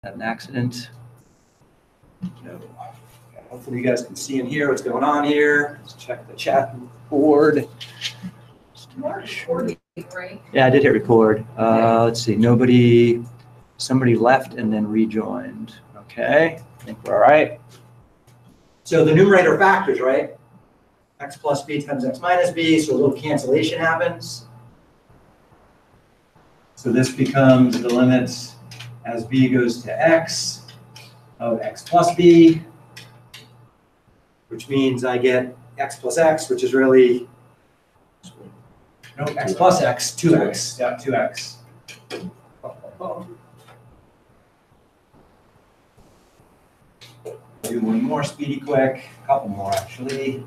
Had an accident? No. Hopefully you guys can see and hear what's going on here. Let's check the chat board. Recording, right? Yeah, I did hit record. Let's see, somebody left and then rejoined. Okay, I think we're all right. So the numerator factors, right? X plus b times x minus b, so a little cancellation happens. So this becomes the limits as b goes to x of x plus b, which means I get x plus x, which is really, no, x plus x, 2x, yeah, 2x. Do one more speedy quick, a couple more actually.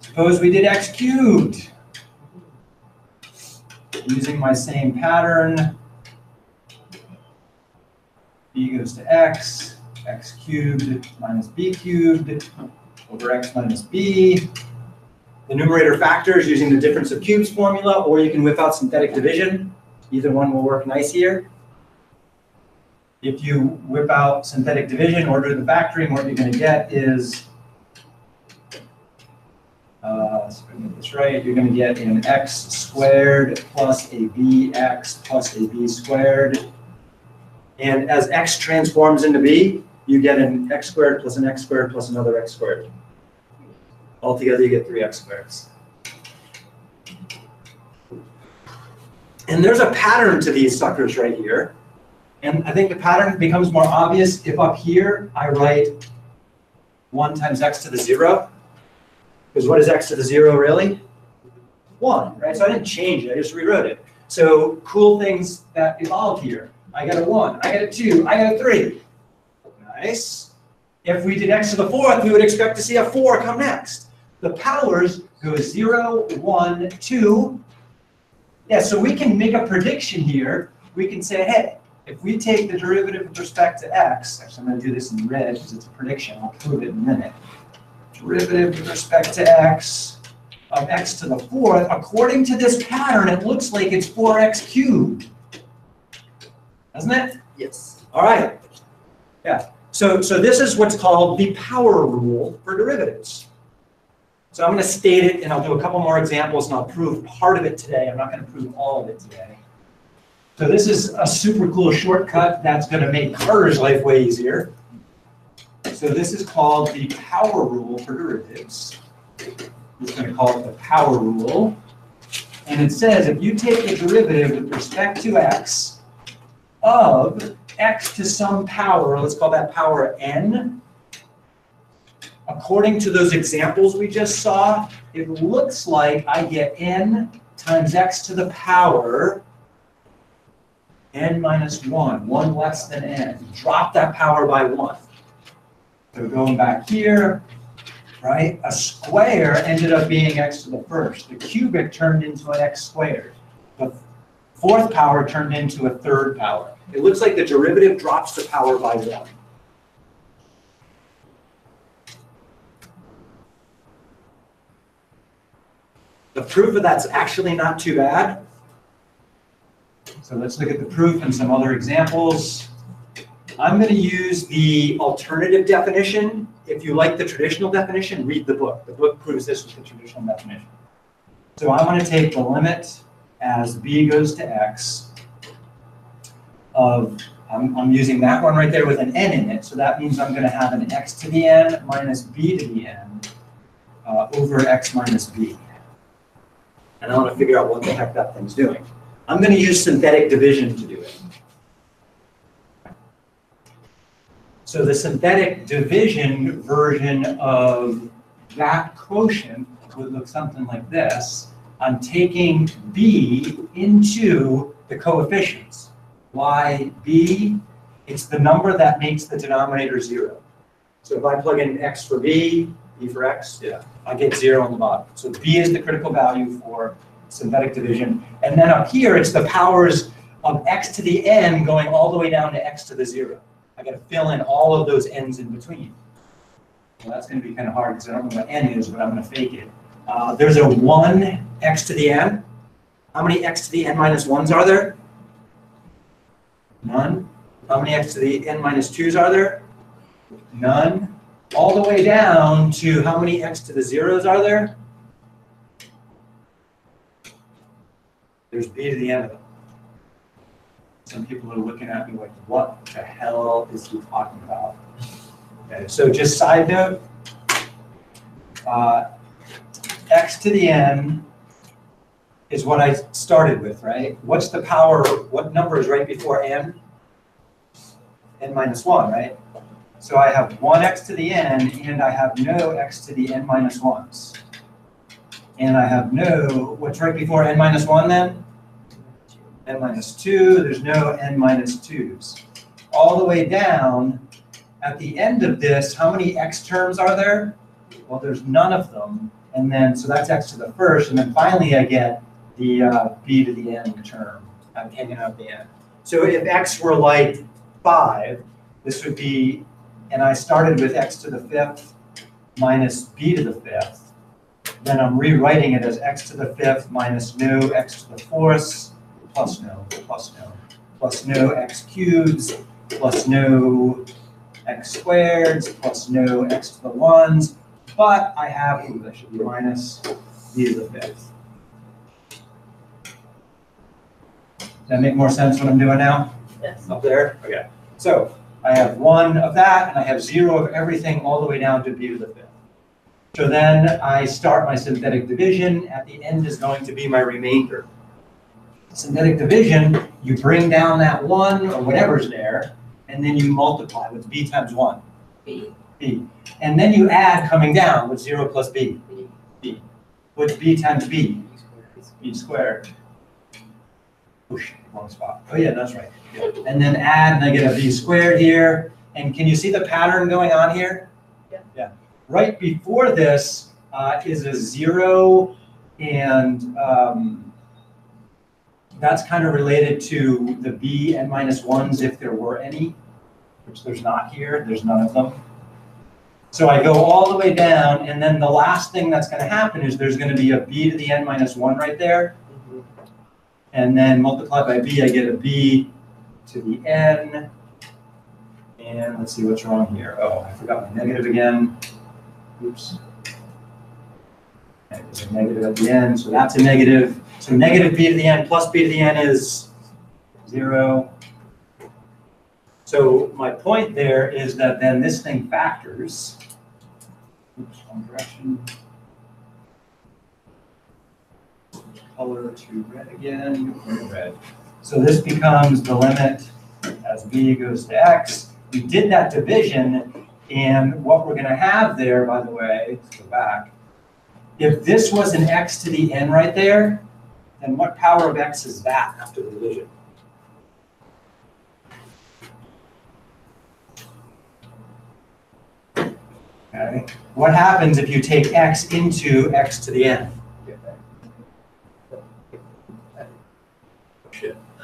Suppose we did x cubed. Using my same pattern, b goes to x cubed minus b cubed over x minus b. The numerator factors using the difference of cubes formula, or you can whip out synthetic division. Either one will work nice here. If you whip out synthetic division or do the factoring, what you're going to get is, let's get this right, you're going to get an x squared plus a bx plus a b squared. And as x transforms into b, you get an x squared plus another x squared. Altogether, you get 3x squareds. And there's a pattern to these suckers right here. And I think the pattern becomes more obvious if up here I write 1 times x to the 0. Because what is x to the 0 really? 1, right? So I didn't change it, I just rewrote it. So cool things that evolve here. I get a 1, I get a 2, I get a 3. Nice. If we did x to the 4th, we would expect to see a 4 come next. The powers go 0, 1, 2. Yeah, so we can make a prediction here. We can say, hey, if we take the derivative with respect to x, actually I'm going to do this in red because it's a prediction, I'll prove it in a minute. Derivative with respect to x of x to the 4th, according to this pattern, it looks like it's 4x cubed. Doesn't it? Yes. All right. Yeah. So this is what's called the power rule for derivatives. So I'm going to state it, and I'll do a couple more examples, and I'll prove part of it today. I'm not going to prove all of it today. So this is a super cool shortcut that's going to make Carter's life way easier. So this is called the power rule for derivatives. We're going to call it the power rule. And it says if you take the derivative with respect to x of x to some power, let's call that power n, according to those examples we just saw, it looks like I get n times x to the power n minus 1, 1 less than n. Drop that power by 1. So going back here, right, a square ended up being x to the 1st. The cubic turned into an x squared. The 4th power turned into a 3rd power. It looks like the derivative drops the power by 1. The proof of that's actually not too bad. So let's look at the proof and some other examples. I'm going to use the alternative definition. If you like the traditional definition, read the book. The book proves this with the traditional definition. So I'm going to take the limit as b goes to x of, I'm using that one right there with an n in it. So that means I'm going to have an x to the n minus b to the n over x minus b. And I want to figure out what the heck that thing's doing. I'm going to use synthetic division to do it. So the synthetic division version of that quotient would look something like this. I'm taking b into the coefficients. Why b? It's the number that makes the denominator 0. So if I plug in x for b for x, yeah, I get 0 on the bottom. So b is the critical value for synthetic division. And then up here, it's the powers of x to the n going all the way down to x to the 0. I got to fill in all of those n's in between. Well, that's going to be kind of hard because I don't know what n is, but I'm going to fake it. There's a 1 x to the n. How many x to the n minus 1s are there? None. How many x to the n minus 2's are there? None. All the way down to how many x to the 0's are there? There's b to the n of them. Some people are looking at me like, what the hell is he talking about? Okay, so just side note, x to the n is what I started with, right? What's the power, what number is right before n? N minus 1, right? So I have 1x to the n, and I have no x to the n minus 1's. And I have no, what's right before n minus 1 then? N minus 2, there's no n minus 2's. All the way down, at the end of this, how many x terms are there? Well, there's none of them. And then, so that's x to the first, and then finally I get the b to the n term. I'm hanging out at the end. So if x were like 5, this would be, and I started with x to the 5th minus b to the 5th, then I'm rewriting it as x to the 5th minus no x to the 4th, plus no, plus no x cubes, plus no x squareds, plus no x to the 1's, but I have, ooh, that should be minus b to the 5th. Does that make more sense what I'm doing now? Yes. Up there? Okay. So I have 1 of that, and I have 0 of everything all the way down to b to the 5th. So then I start my synthetic division. At the end is going to be my remainder. Synthetic division, you bring down that 1 or whatever's there, and then you multiply with b times 1. B. B. And then you add coming down with 0 plus b. B. What's b times b? B squared. Oosh, wrong spot. Oh yeah, that's right. And then add, and I get a b squared here. And can you see the pattern going on here? Yeah. Yeah. Right before this is a 0, and that's kind of related to the b n minus 1's if there were any, which there's not here. There's none of them. So I go all the way down, and then the last thing that's going to happen is there's going to be a b to the n minus 1 right there. And then multiplied by b, I get a b to the n. And let's see what's wrong here. Oh, I forgot my negative again. Oops. And there's a negative at the end, so that's a negative. So negative b to the n plus b to the n is 0. So my point there is that then this thing factors. Oops, wrong direction. Color to red again, red. So this becomes the limit as b goes to x. We did that division, and what we're going to have there, by the way, let's go back. If this was an x to the n right there, then what power of x is that after the division? Okay. What happens if you take x into x to the n?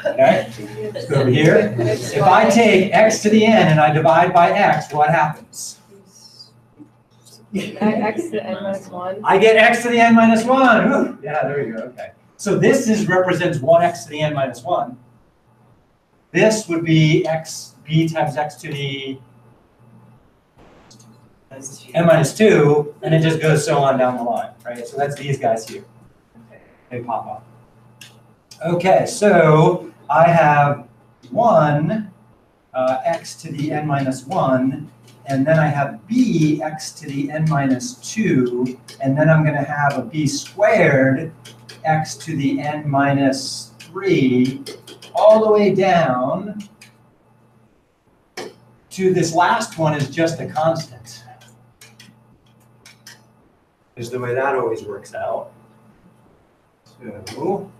Okay, let's go over here. If I take x to the n and I divide by x, what happens? X to the n minus 1. I get x to the n minus 1. Ooh, yeah, there we go. Okay. So this represents 1x to the n minus 1. This would be x b times x to the n minus 2, and it just goes so on down the line, right? So that's these guys here. They pop up. Okay, so I have 1 x to the n minus 1, and then I have b x to the n minus 2, and then I'm going to have a b squared x to the n minus 3, all the way down to this last one is just a constant. Is the way that always works out. So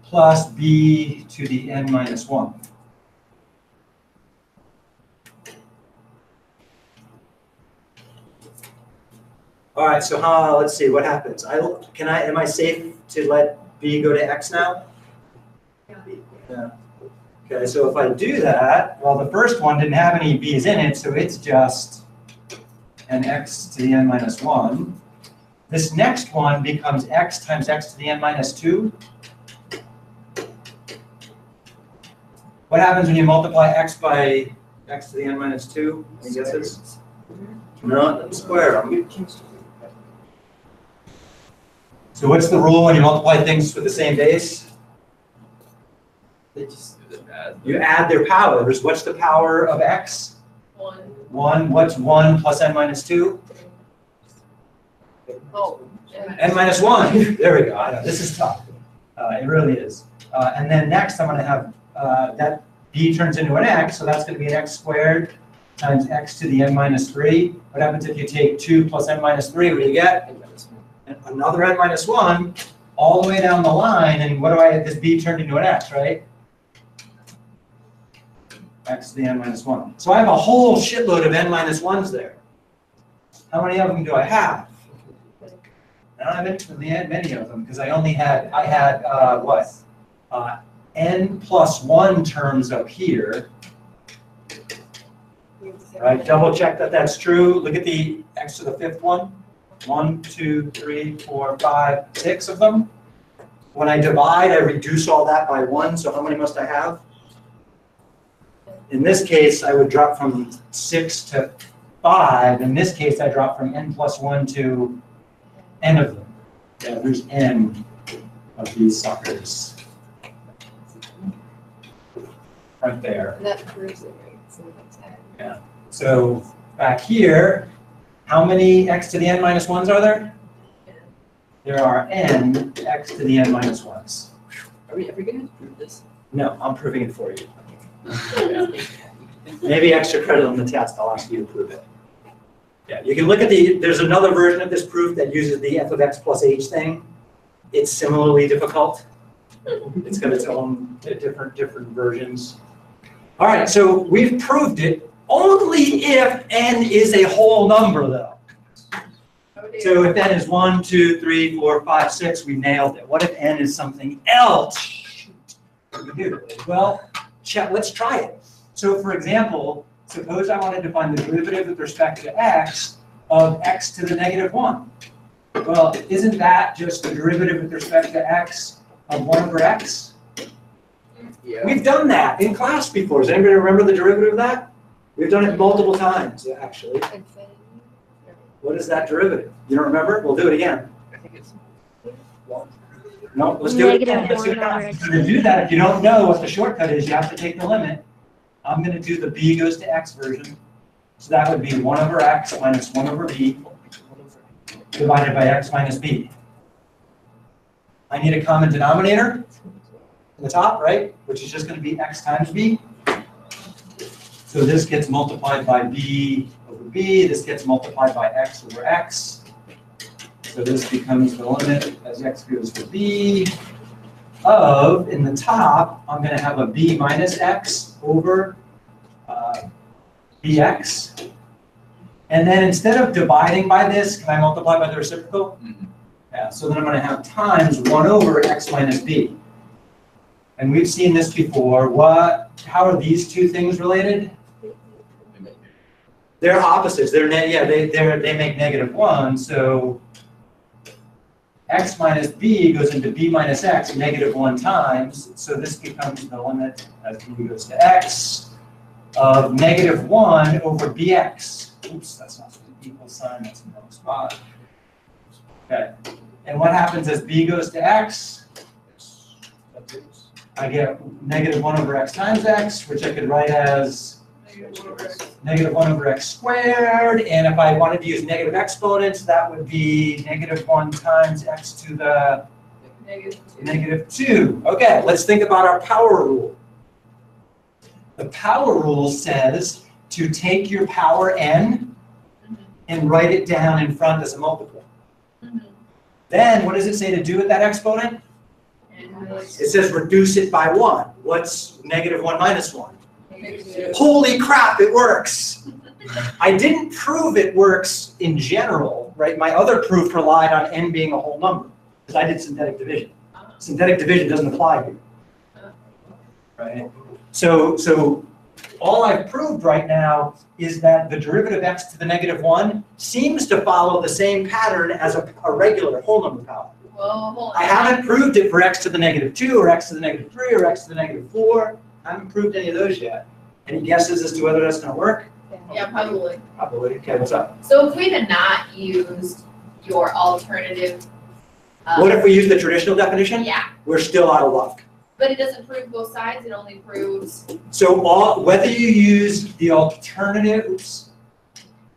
plus b to the n minus 1. All right, so let's see what happens. Am I safe to let b go to x now? Yeah. Okay, so if I do that, well, the first one didn't have any b's in it, so it's just an x to the n minus 1. This next one becomes x times x to the n minus 2. What happens when you multiply x by x to the n minus 2? Any guesses? No, it doesn't square. So what's the rule when you multiply things with the same base? They just add. You add their powers. What's the power of x? 1. 1. What's 1 plus n minus 2? Oh. N minus 1. There we go. I know, this is tough. It really is. And then next I'm going to have that b turns into an x, so that's going to be an x squared times x to the n minus 3. What happens if you take 2 plus n minus 3? What do you get? Another n minus 1 all the way down the line. And what do I have? This b turned into an x, right? X to the n minus 1. So I have a whole shitload of n minus 1s there. How many of them do I have? I don't have infinitely many of them because I had what? N plus 1 terms up here. All right, double check that that's true. Look at the x to the 5th one. 1, 2, 3, 4, 5, 6 of them. When I divide, I reduce all that by 1. So how many must I have? In this case, I would drop from 6 to 5. In this case, I drop from n plus 1 to n of them. Yeah, there's n of these suckers. Right there. And that proves it, right? So that's that. Yeah. So back here, how many x to the n minus 1s are there? There are n x to the n minus 1s. Are we ever going to prove this? No, I'm proving it for you. Maybe extra credit on the test, I'll ask you to prove it. Yeah, you can look at there's another version of this proof that uses the f of x plus h thing. It's similarly difficult. It's got its own different versions. All right, so we've proved it only if n is a whole number, though. So if n is 1, 2, 3, 4, 5, 6, we nailed it. What if n is something else? Shoot. What do we do? Well, let's try it. So for example, suppose I wanted to find the derivative with respect to x of x to the negative 1. Well, isn't that just the derivative with respect to x of 1 over x? Yeah. We've done that in class before. Does anybody remember the derivative of that? We've done it multiple times, actually. Infinity. What is that derivative? You don't remember? We'll do it again. I think it's No, let's do it again. Negative Let's do it 1 over again. x. To do that, if you don't know what the shortcut is, you have to take the limit. I'm going to do the b goes to x version. So that would be 1 over x minus 1 over b divided by x minus b. I need a common denominator in the top, right? Which is just going to be x times b. So this gets multiplied by b over b. This gets multiplied by x over x. So this becomes the limit as x goes to b of, in the top, I'm going to have a b minus x over bx. And then instead of dividing by this, can I multiply by the reciprocal? Mhm. Yeah, so then I'm going to have times 1 over x minus b. And we've seen this before. How are these two things related? They're opposites. They make negative 1. So x minus b goes into b minus x negative 1 times. So this becomes the limit as b goes to x of negative 1 over bx. Oops, that's not the equal sign. That's in the wrong spot. Okay. And what happens as b goes to x? I get negative 1 over x times x, which I could write as negative 1 over x squared. And if I wanted to use negative exponents, that would be negative 1 times x to the negative 2. Okay, let's think about our power rule. The power rule says to take your power n and write it down in front as a multiple. Then what does it say to do with that exponent? It says reduce it by 1. What's negative 1 minus 1? Holy crap, it works. I didn't prove it works in general, right? My other proof relied on n being a whole number, because I did synthetic division. Synthetic division doesn't apply here, right? So all I've proved right now is that the derivative x to the negative 1 seems to follow the same pattern as a regular whole number power. Well, hold on. I haven't proved it for x to the negative 2 or x to the negative 3 or x to the negative 4. I haven't proved any of those yet. Any guesses as to whether that's gonna work? Yeah, probably. Probably. Okay, what's up? So if we had not used your alternative. What if we use the traditional definition? Yeah, We're still out of luck. but it doesn't prove both sides, it only proves, So whether you use the alternatives,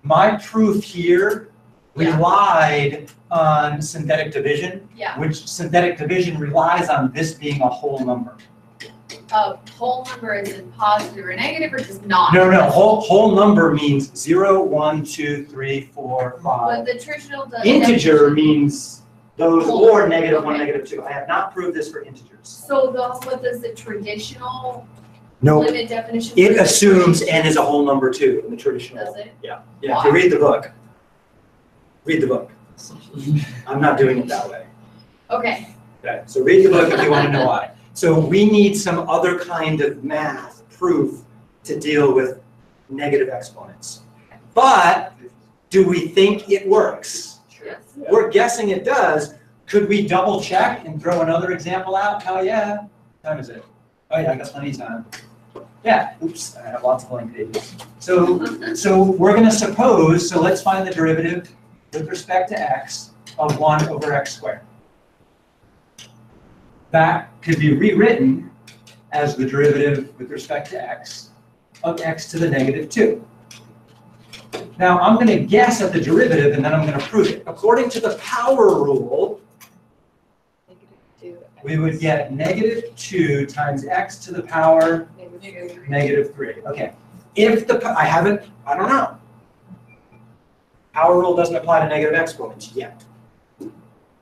my proof here Yeah. relied on synthetic division, yeah, which synthetic division relies on this being a whole number. a whole number is in positive or negative or just not. No, whole number means 0, 1, 2, 3, 4, 5. But the traditional. Integer means those Whole or number, -1, okay. -2. I have not proved this for integers. So what does the traditional No, limit definition? it for- assumes n is a whole number too in the traditional. Does it? Yeah, if you read the book. Read the book. I'm not doing it that way. Okay, Okay, so read the book if you want to know why. So we need some other kind of math proof to deal with negative exponents. But do we think it works? yes. We're guessing it does. Could we double check and throw another example out? Hell yeah. What time is it? Oh yeah, I got plenty of time. Yeah, oops, I have lots of blank pages. So we're gonna suppose, so let's find the derivative with respect to x of 1 over x squared. That could be rewritten as the derivative with respect to x of x to the -2. Now, I'm going to guess at the derivative, and then I'm going to prove it. According to the power rule, we would get -2 times x to the power -3. Okay. If I don't know. Power rule doesn't apply to negative exponents yet.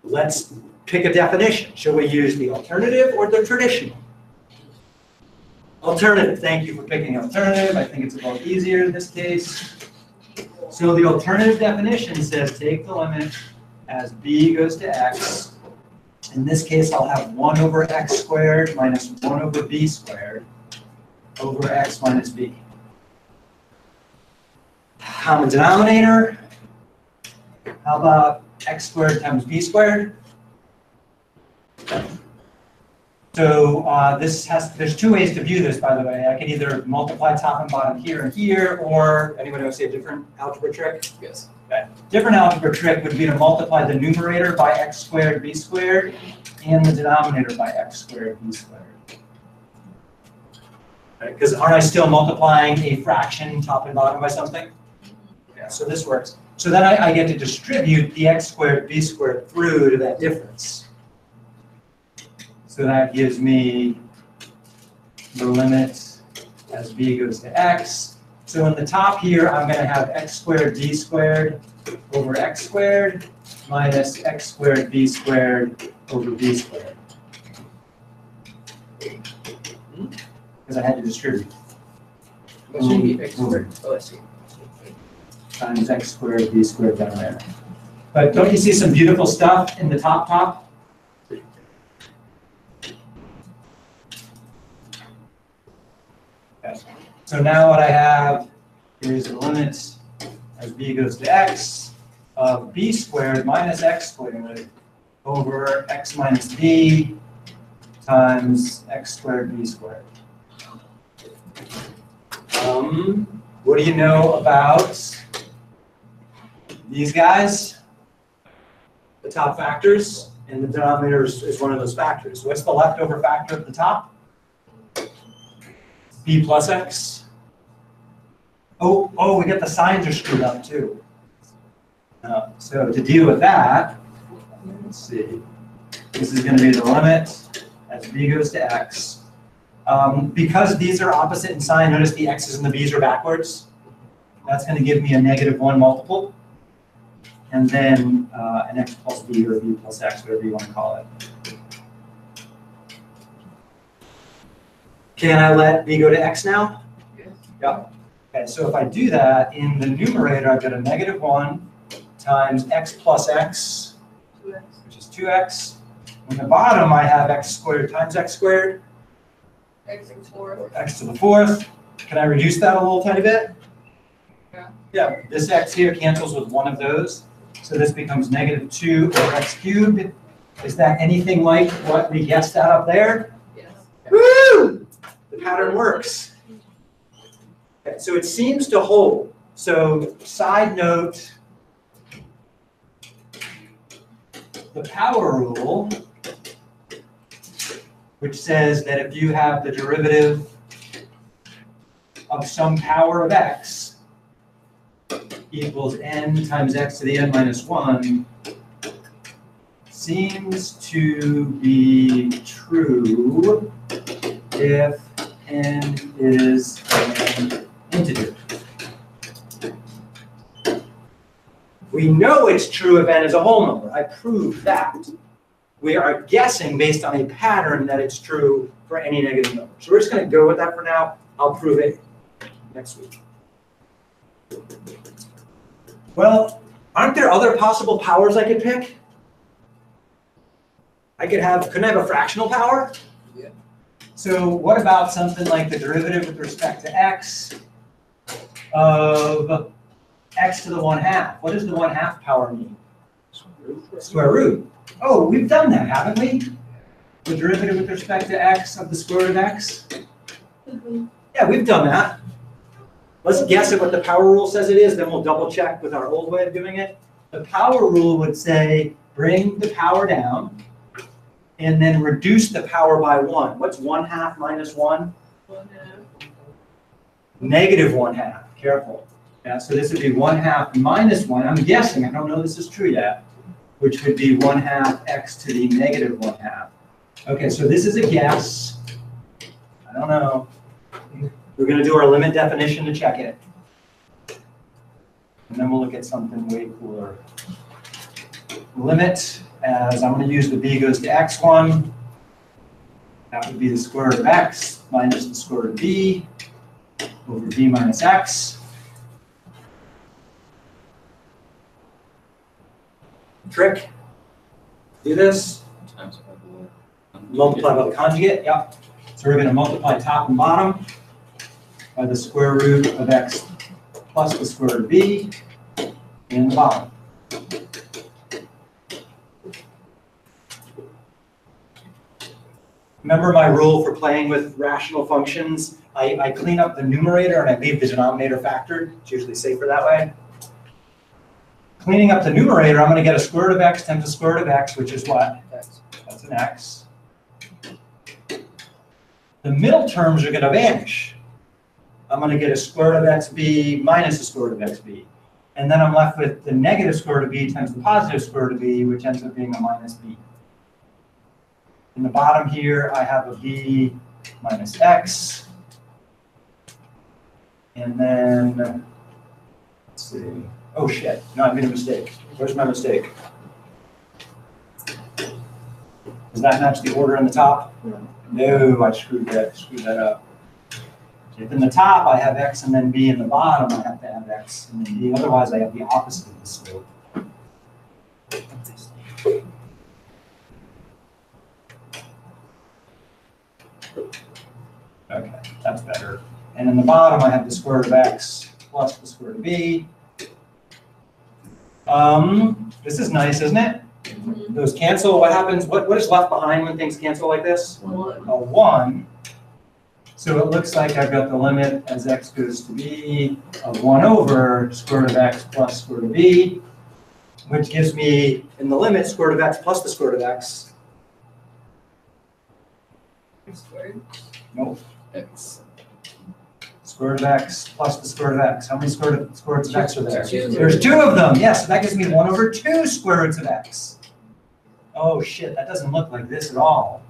Let's pick a definition. Shall we use the alternative or the traditional? Alternative. Thank you for picking alternative. I think it's a little easier in this case. So the alternative definition says take the limit as b goes to x. In this case, I'll have 1 over x squared minus 1 over b squared over x minus b. Common denominator. How about x squared times b squared? So there's two ways to view this, by the way. I can either multiply top and bottom here and here, or anybody want to see a different algebra trick? Yes. Okay. Different algebra trick would be to multiply the numerator by x squared b squared and the denominator by x squared b squared. Because aren't I still multiplying a fraction top and bottom by something? Yeah, so this works. So then I get to distribute the x squared b squared through to that difference. So that gives me the limit as b goes to x. So in the top here, I'm going to have x squared b squared over x squared minus x squared b squared over b squared. Because I had to distribute. What should be x squared? Oh, I see. Times x squared b squared down there. But don't you see some beautiful stuff in the top? Okay. So now what I have is the limit as b goes to x of b squared minus x squared over x minus b times x squared b squared. What do you know about these guys? The top factors, and the denominator is one of those factors. What's the leftover factor at the top? B plus x. Oh, we get the signs are screwed up too. So to deal with that, let's see. This is going to be the limit as b goes to x. Because these are opposite in sign, notice the x's and the b's are backwards. That's going to give me a -1 multiple. And then an x plus b or b plus x, whatever you want to call it. Can I let b go to x now? Yes. Yep. Okay, so if I do that, in the numerator, I've got a -1 times x plus x, 2x. which is 2x. In the bottom, I have x squared times x squared, X to the fourth. x to the 4th. Can I reduce that a little tiny bit? Yeah. Yeah, this x here cancels with one of those. So this becomes -2 over x cubed. Is that anything like what we guessed at up there? Yes. Woo! The pattern works. Okay, so it seems to hold. So side note, the power rule, which says that if you have the derivative of some power of x equals n times x to the n minus 1, seems to be true if n is an integer. We know it's true if n is a whole number. I proved that. We are guessing based on a pattern that it's true for any negative number. So we're just going to go with that for now. I'll prove it next week. Well, aren't there other possible powers I could pick? Couldn't I have a fractional power? Yeah. So what about something like the derivative with respect to x of x to the 1/2? What does the 1/2 power mean? Square root. Oh, we've done that, haven't we? The derivative with respect to x of the square root of x? Yeah, we've done that. Let's guess at what the power rule says it is, then we'll double check with our old way of doing it. The power rule would say bring the power down and then reduce the power by 1. What's 1/2 minus 1? 1/2. Negative 1/2. Careful. Yeah, so this would be 1/2 minus 1. I'm guessing, I don't know this is true yet, which would be 1/2 x to the negative 1/2. Okay, so this is a guess. I don't know. We're going to do our limit definition to check it. And then we'll look at something way cooler. Limit, as I'm going to use the b goes to x1. That would be the square root of x minus the square root of b over b minus x. Trick. Do this. Multiply by the conjugate. Yep. So we're going to multiply top and bottom by the square root of x plus the square root of b in the bottom. Remember my rule for playing with rational functions? I clean up the numerator and I leave the denominator factored. It's usually safer that way. Cleaning up the numerator, I'm going to get a square root of x times the square root of x, which is what? X. That's an x. The middle terms are going to vanish. I'm going to get a square root of xb minus the square root of xb. And then I'm left with the negative square root of b times the positive square root of b, which ends up being a minus b. In the bottom here, I have a b minus x. And then, let's see. Oh shit, no, I made a mistake. Where's my mistake? Does that match the order in the top? No, I screwed that up. If in the top I have x and then b, in the bottom I have to have x and then b. Otherwise I have the opposite of the slope. Okay, that's better. And in the bottom I have the square root of x plus the square root of b. This is nice, isn't it? Mhm. Those cancel. What happens? What is left behind when things cancel like this? 1. A 1. So it looks like I've got the limit as x goes to b of 1 over square root of x plus square root of b, which gives me, in the limit, square root of x plus the square root of x. Squared. Nope. X. Square root of x plus the square root of x. How many square roots of x are there? 2. There's 2 of them. Yes, so that gives me 1 over 2 square roots of x. Oh shit, that doesn't look like this at all.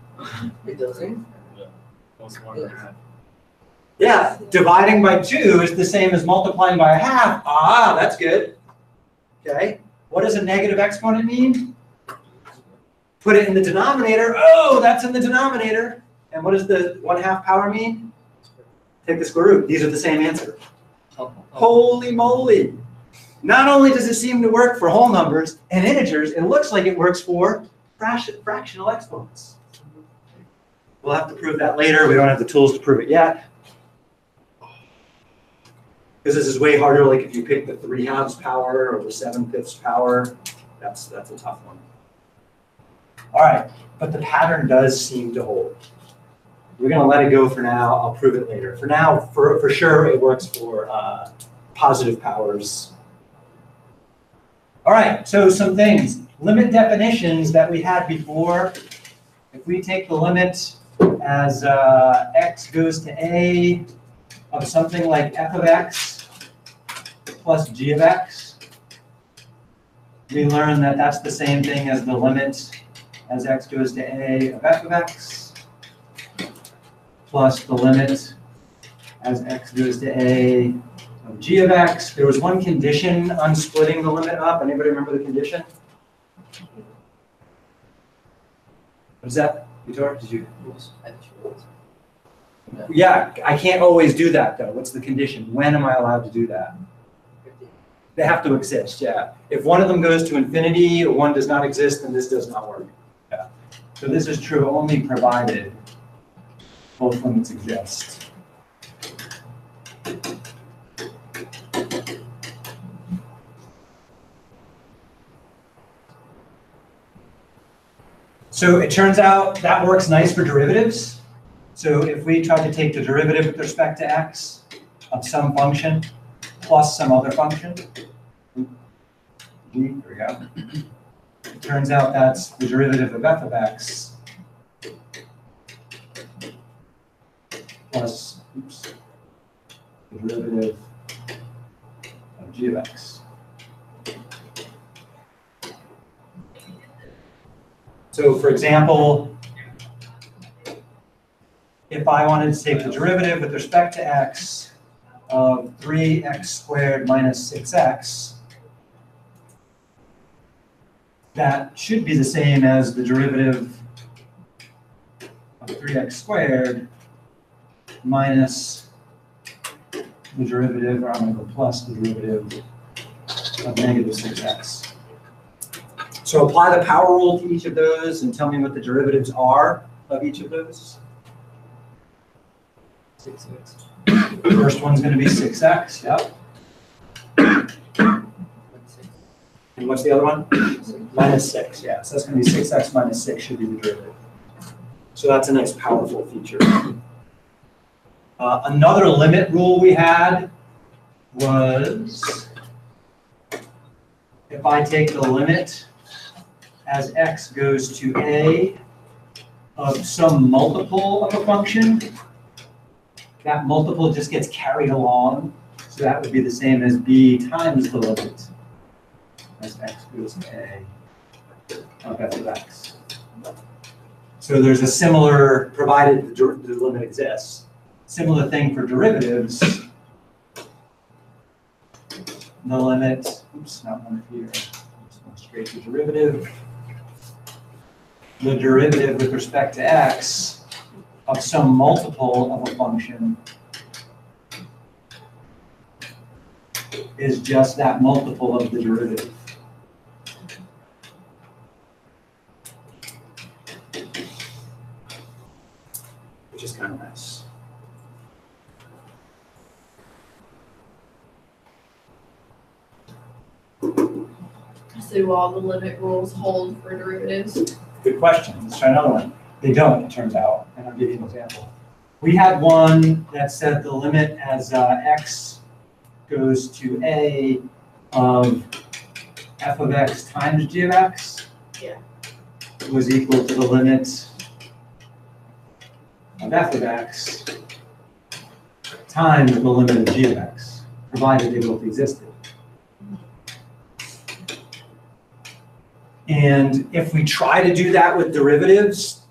It doesn't? Yeah, dividing by 2 is the same as multiplying by a half. Ah, that's good. Okay, what does a negative exponent mean? Put it in the denominator. Oh, that's in the denominator. And what does the 1/2 power mean? Take the square root. These are the same answer. Holy moly. Not only does it seem to work for whole numbers and integers, it looks like it works for fractional exponents. We'll have to prove that later. We don't have the tools to prove it yet. Because this is way harder, like if you pick the 3/2 power or the 7/5 power, that's a tough one. All right, but the pattern does seem to hold. We're gonna let it go for now. I'll prove it later. For now, for sure, it works for positive powers. All right, so some things. Limit definitions that we had before. If we take the limit as x goes to a of something like f of x plus g of x, we learn that that's the same thing as the limit as x goes to a of f of x plus the limit as x goes to a of g of x. There was one condition on splitting the limit up. Anybody remember the condition? What is that, Vitor? Did you? Yeah, I can't always do that though. What's the condition? When am I allowed to do that? They have to exist, yeah. If one of them goes to infinity or one does not exist, then this does not work. Yeah. So this is true only provided both limits exist. So it turns out that works nice for derivatives. So if we try to take the derivative with respect to x of some function plus some other function, there we go. It turns out that's the derivative of f of x plus, the derivative of g of x. So for example, if I wanted to take the derivative with respect to x of 3x squared minus 6x, that should be the same as the derivative of 3x squared minus the derivative, or I'm going to go plus the derivative of negative 6x. So apply the power rule to each of those and tell me what the derivatives are of each of those. 6x. The first one's going to be 6x, yep. And what's the other one? Minus 6, yeah. So that's going to be 6x minus 6 should be the derivative. So that's a nice powerful feature. Another limit rule we had was if I take the limit as x goes to a of some multiple of a function, that multiple just gets carried along. So that would be the same as b times the limit as x goes to a of f of x. So there's a similar, provided the limit exists, similar thing for derivatives. The limit, oops, not one here, let's go straight to derivative. The derivative with respect to x of some multiple of a function is just that multiple of the derivative. Which is kind of nice. So do all the limit rules hold for derivatives? Good question. Let's try another one. They don't, it turns out, and I'll give you an example. We had one that said the limit as x goes to a of f of x times g of x was equal to the limit of f of x times the limit of g of x, provided they both existed. And if we try to do that with derivatives,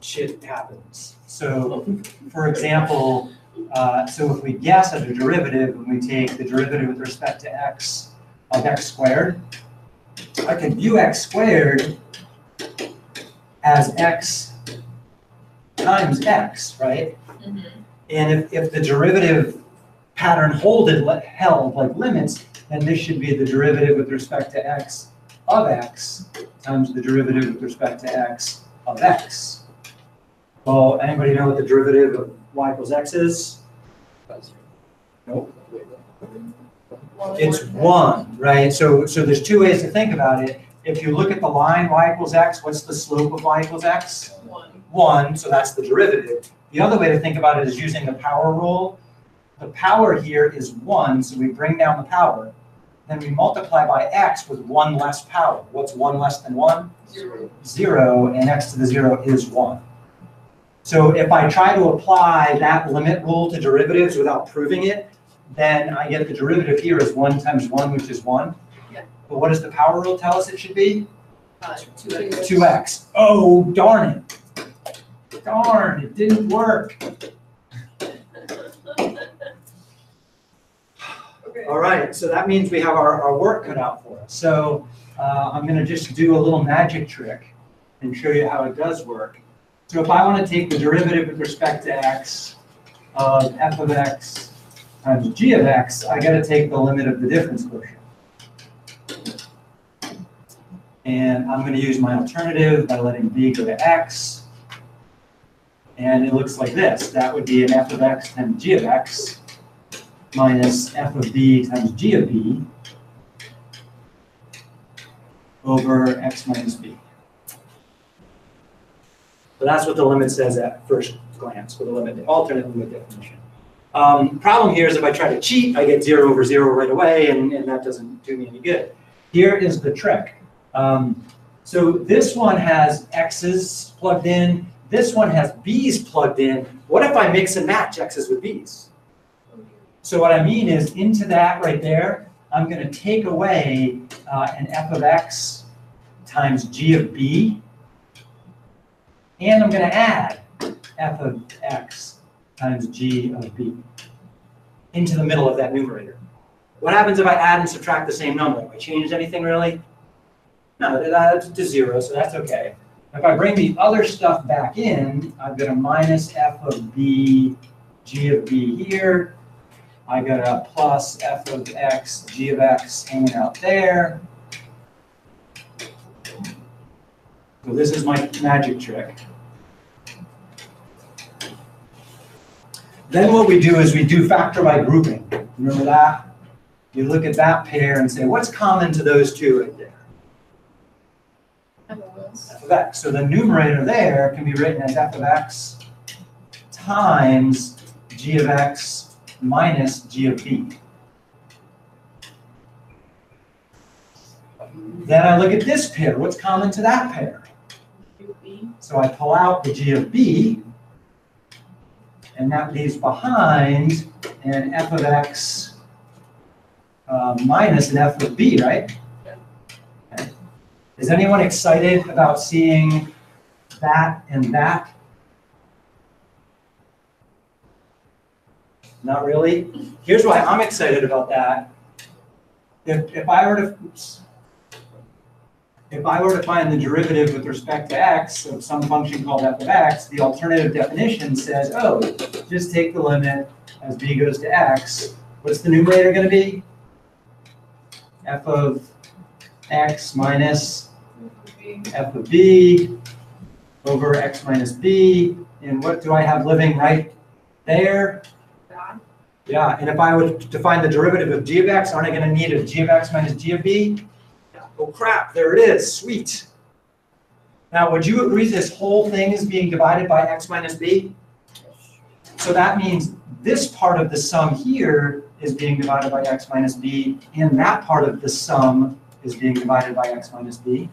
shit happens. So for example, so if we guess at a derivative and we take the derivative with respect to x of x squared, I can view x squared as x times x, right? Mm-hmm. And if the derivative pattern held like limits, then this should be the derivative with respect to x of x times the derivative with respect to x of x. Well, anybody know what the derivative of y equals x is? Nope. It's 1, right? So there's two ways to think about it. If you look at the line y equals x, what's the slope of y equals x? 1. 1, so that's the derivative. The other way to think about it is using the power rule. The power here is 1, so we bring down the power. Then we multiply by x with 1 less power. What's 1 less than 1? 0. 0, and x to the 0 is 1. So if I try to apply that limit rule to derivatives without proving it, then I get the derivative here is 1 times 1, which is 1. Yeah. But what does the power rule tell us it should be? 2x. 2x. Oh, darn it. Darn, it didn't work. Okay. All right, so that means we have our work cut out for us. So I'm going to just do a little magic trick and show you how it does work. So if I want to take the derivative with respect to x of f of x times g of x, I got to take the limit of the difference quotient. And I'm going to use my alternative by letting b go to x. And it looks like this. That would be an f of x times g of x minus f of b times g of b over x minus b. So that's what the limit says at first glance for the limit, the alternate limit definition. Problem here is if I try to cheat, I get 0 over 0 right away, and that doesn't do me any good. Here is the trick. So this one has x's plugged in. This one has b's plugged in. What if I mix and match x's with b's? So what I mean is into that right there, I'm going to take away an f of x times g of b. And I'm going to add f of x times g of b into the middle of that numerator. What happens if I add and subtract the same number? Have I changed anything really? No, it adds to 0, so that's okay. If I bring the other stuff back in, I've got a minus f of b, g of b here. I got a plus f of x, g of x hanging out there. So this is my magic trick. Then what we do is we do factor by grouping. Remember that? You look at that pair and say, what's common to those two right there? F of x. So the numerator there can be written as f of x times g of x minus g of b. Then I look at this pair. What's common to that pair? So I pull out the g of b, and that leaves behind an f of x minus an f of b, right? Okay. Is anyone excited about seeing that and that? Not really? Here's why I'm excited about that. If I were to, oops. If I were to find the derivative with respect to x of some function called f of x, the alternative definition says, oh, just take the limit as b goes to x. What's the numerator going to be? F of x minus f of b over x minus b. And what do I have living right there? Yeah, and if I were to find the derivative of g of x, aren't I going to need a g of x minus g of b? Oh crap, there it is, sweet. Now, would you agree this whole thing is being divided by x minus b? So that means this part of the sum here is being divided by x minus b, and that part of the sum is being divided by x minus b.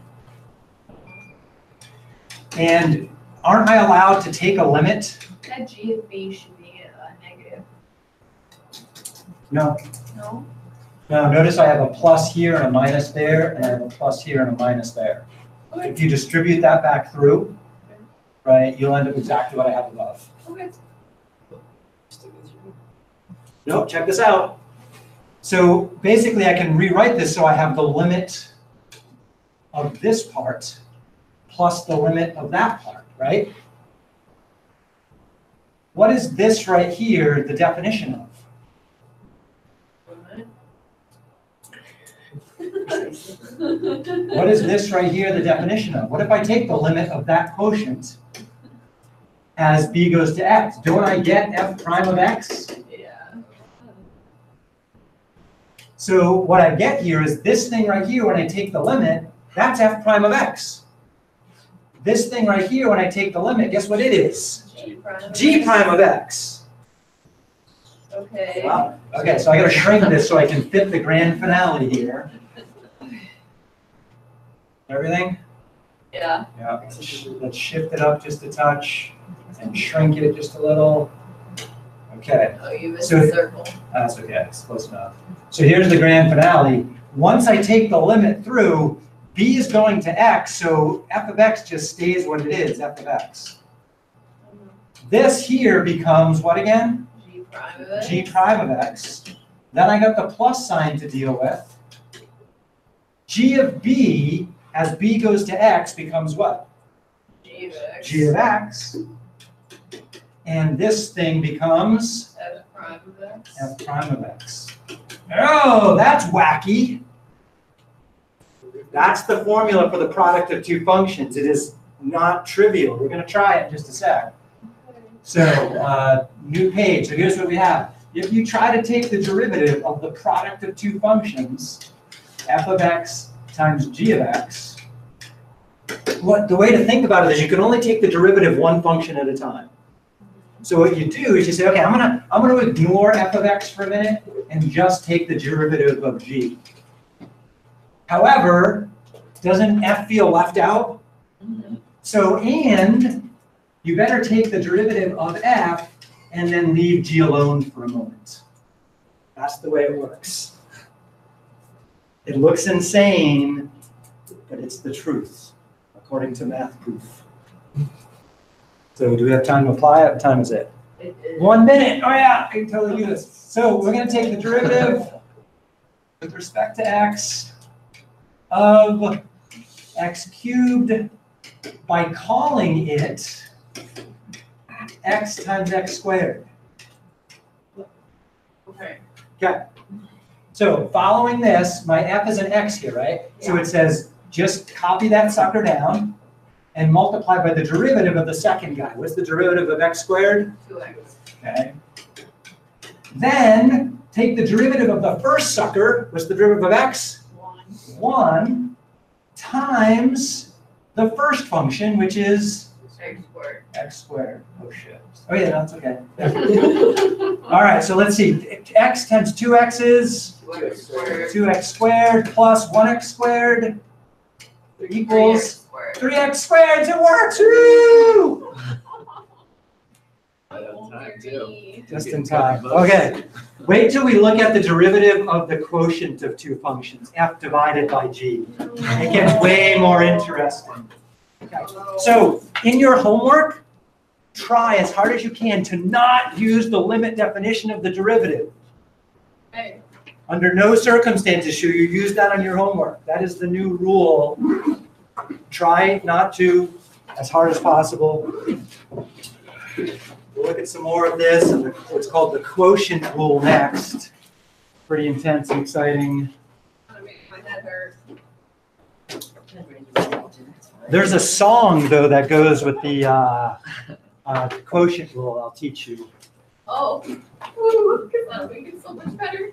And aren't I allowed to take a limit? That g of b should be negative. No. No? No, notice I have a plus here and a minus there, and I have a plus here and a minus there. Okay. If you distribute that back through, right, you'll end up exactly what I have above. Okay. Nope, check this out. So basically I can rewrite this so I have the limit of this part plus the limit of that part, right? What is this right here the definition of? What is this right here the definition of? What if I take the limit of that quotient as b goes to x? Don't I get f prime of x? Yeah. So what I get here is this thing right here, when I take the limit, that's f prime of x. this thing right here, when I take the limit, guess what it is? G prime. G prime of x. Okay. Wow. Okay, so I gotta shrink this so I can fit the grand finale here. Everything? Yeah. Yeah. Let's shift it up just a touch and shrink it just a little. Okay. Oh, you missed So- the circle. That's okay, it's close enough. So here's the grand finale. Once I take the limit through, b is going to x, so f of x just stays what it is, f of x. This here becomes what again? G prime of it. G prime of x. Then I got the plus sign to deal with. G of b, as b goes to x, becomes what? G of X. G of x. And this thing becomes F prime of X. f prime of x. Oh, that's wacky. That's the formula for the product of two functions. It is not trivial. We're going to try it in just a sec. So, new page. So here's what we have. If you try to take the derivative of the product of two functions, f of x times g of x, the way to think about it is you can only take the derivative one function at a time. So what you do is you say, okay, I'm gonna ignore f of x for a minute and just take the derivative of g. However, doesn't f feel left out? So, and you better take the derivative of f and then leave g alone for a moment. That's the way it works. It looks insane, but it's the truth, according to math proof. So do we have time to apply it? What time is it? 1 minute. Oh yeah, I can totally do this. So we're going to take the derivative with respect to x of x cubed by calling it x times x squared. Okay. Okay. So following this, my f is an x here, right? So it says just copy that sucker down and multiply by the derivative of the second guy. What's the derivative of x squared? 2x. Okay. Then take the derivative of the first sucker. What's the derivative of x? 1. 1 times the first function, which is X squared. x squared. Oh shit. Oh yeah, that's okay. All right, so let's see. X times 2x is 2x squared. 2x squared plus 1x squared equals 3x squared. 3x squared. It works! Woo! Just in time. Okay. Wait till we look at the derivative of the quotient of two functions, f divided by g. It gets way more interesting. Okay. So in your homework, try as hard as you can to not use the limit definition of the derivative. Okay. Under no circumstances should you use that on your homework. That is the new rule. Try not to, as hard as possible. We'll look at some more of this and what's called the quotient rule next. Pretty intense and exciting. Gonna make my head hurt. There's a song, though, that goes with the quotient rule I'll teach you. Oh. Woo, because that'll make it so much better.